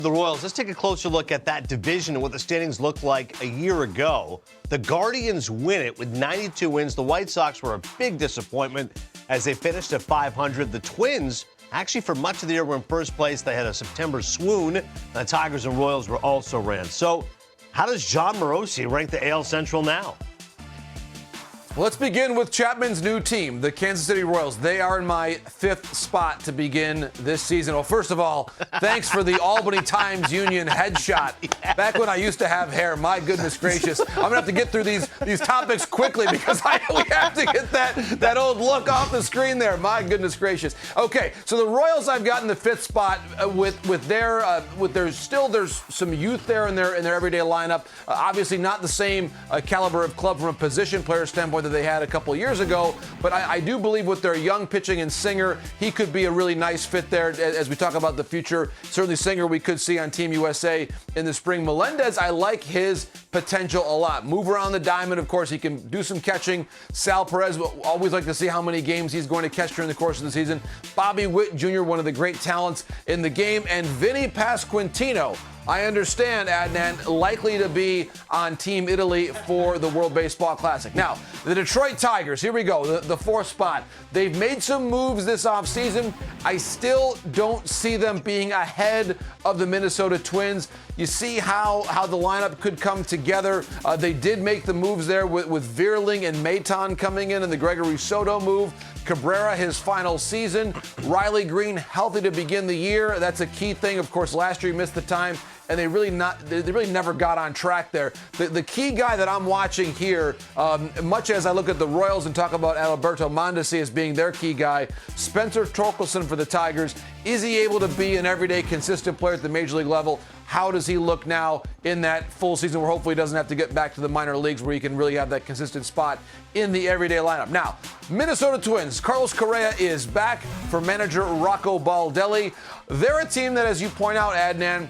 The Royals, let's take a closer look at that division and what the standings looked like a year ago. The Guardians win it with 92 wins. The White Sox were a big disappointment as they finished at 500. The Twins, actually for much of the year, were in first place. They had a September swoon. The Tigers and Royals were also ran. So how does Jon Morosi rank the AL Central now? Let's begin with Chapman's new team, the Kansas City Royals. They are in my 5th spot to begin this season. Well, first of all, thanks for the Albany Times-Union headshot. Yeah. Back when I used to have hair, my goodness gracious. I'm going to have to get through these topics quickly because we have to get that old look off the screen there. My goodness gracious. Okay, so the Royals I've got in the 5th spot with there's some youth there in their everyday lineup. Obviously not the same caliber of club from a position player standpoint that they had a couple years ago, but I do believe with their young pitching and Singer, he could be a really nice fit there as we talk about the future. Certainly Singer we could see on Team USA in the spring. Melendez, I like his potential a lot. Move around the diamond, of course, he can do some catching. Sal Perez, always like to see how many games he's going to catch during the course of the season. Bobby Witt Jr., one of the great talents in the game, and Vinny Pasquantino. I understand, Adnan, likely to be on Team Italy for the World Baseball Classic. Now, the Detroit Tigers, here we go, the 4th spot. They've made some moves this offseason. I still don't see them being ahead of the Minnesota Twins. You see how the lineup could come together. They did make the moves there with Vierling and Maton coming in and the Gregory Soto move. Cabrera, his final season. Riley Green, healthy to begin the year. That's a key thing. Of course, last year he missed the time, and they really never got on track there. The key guy that I'm watching here, much as I look at the Royals and talk about Alberto Mondesi as being their key guy, Spencer Torkelson for the Tigers. Is he able to be an everyday consistent player at the major league level? How does he look now in that full season where hopefully he doesn't have to get back to the minor leagues where he can really have that consistent spot in the everyday lineup? Now, Minnesota Twins. Carlos Correa is back for manager Rocco Baldelli. They're a team that, as you point out, Adnan,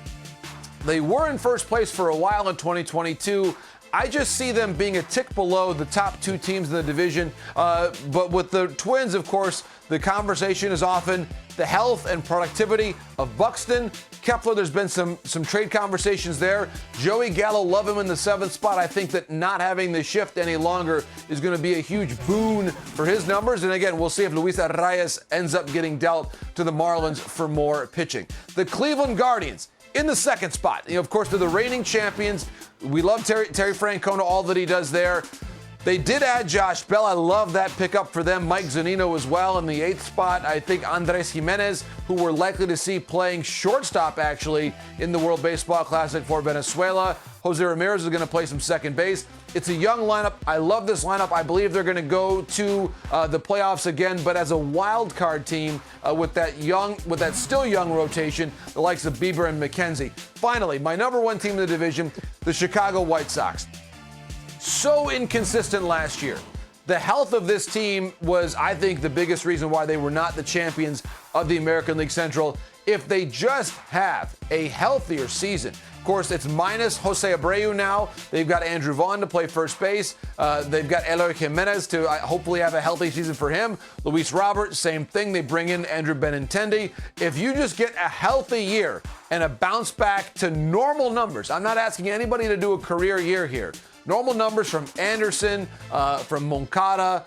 they were in first place for a while in 2022. I just see them being a tick below the top 2 teams in the division. But with the Twins, of course, the conversation is often the health and productivity of Buxton. Kepler, there's been some trade conversations there. Joey Gallo, love him in the 7th spot. I think that not having the shift any longer is going to be a huge boon for his numbers. And again, we'll see if Luis Arraez ends up getting dealt to the Marlins for more pitching. The Cleveland Guardians in the 2nd spot. Of course, they're the reigning champions. We love Terry Francona, all that he does there. They did add Josh Bell. I love that pickup for them. Mike Zunino as well in the 8th spot. I think Andres Jimenez, who we're likely to see playing shortstop, actually, in the World Baseball Classic for Venezuela. Jose Ramirez is going to play some second base. It's a young lineup. I love this lineup. I believe they're going to go to the playoffs again, but as a wild card team with that still young rotation, the likes of Bieber and McKenzie. Finally, my number 1 team in the division, the Chicago White Sox. So inconsistent last year. The health of this team was, I think, the biggest reason why they were not the champions of the American League Central. If they just have a healthier season. Of course, it's minus Jose Abreu now. They've got Andrew Vaughn to play first base. They've got Eloy Jimenez to hopefully have a healthy season for him. Luis Robert, same thing. They bring in Andrew Benintendi. If you just get a healthy year and a bounce back to normal numbers, I'm not asking anybody to do a career year here. Normal numbers from Anderson, from Moncada,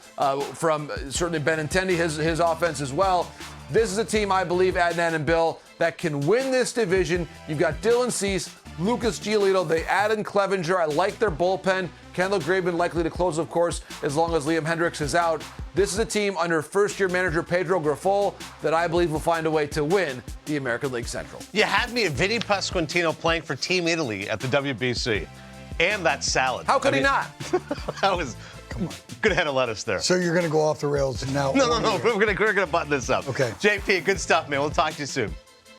from certainly Benintendi, his offense as well. This is a team, I believe, Adnan and Bill, that can win this division. You've got Dylan Cease, Lucas Giolito. They added Clevenger. I like their bullpen. Kendall Graveman likely to close, of course, as long as Liam Hendricks is out. This is a team under first-year manager Pedro Grifol that I believe will find a way to win the American League Central. You had me at Vinny Pasquantino playing for Team Italy at the WBC. And that salad. How could he not? That was, come on, good head of lettuce there. So you're going to go off the rails now? No. We're going to button this up. Okay. JP, good stuff, man. We'll talk to you soon.